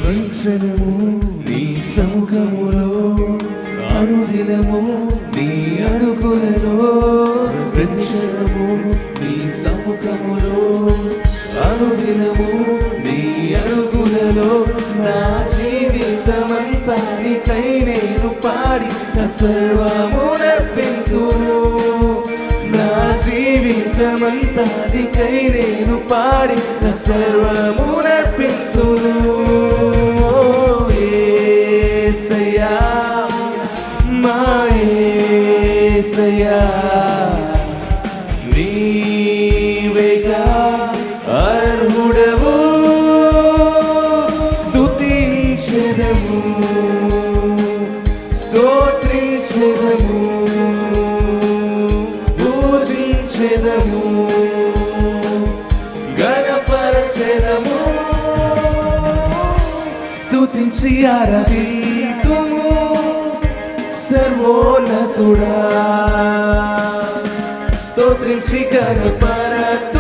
ప్రతిక్షణము నీ సముఖములో అనుదినము నీ అడుగులలో ప్రతిక్షణము నీ సముఖములో అనుదినము నీ అడుగులలో నా జీవితమంతా నీకై నేను పాడి నా సర్వము నర్పింతును నా జీవితమంతా నీకై నేను పాడి నా సర్వము నర్పింతును యేసయ్యా మా యేసయ్యా నీవేగా అర్హుడవు స్తుతించెదము స్తోత్రించెదము పూజించెదము గణపరచెదము స్తుతించి ఆరాధింతుము సర్వోన్నతుడా స్తోత్రించి గణపరచెదము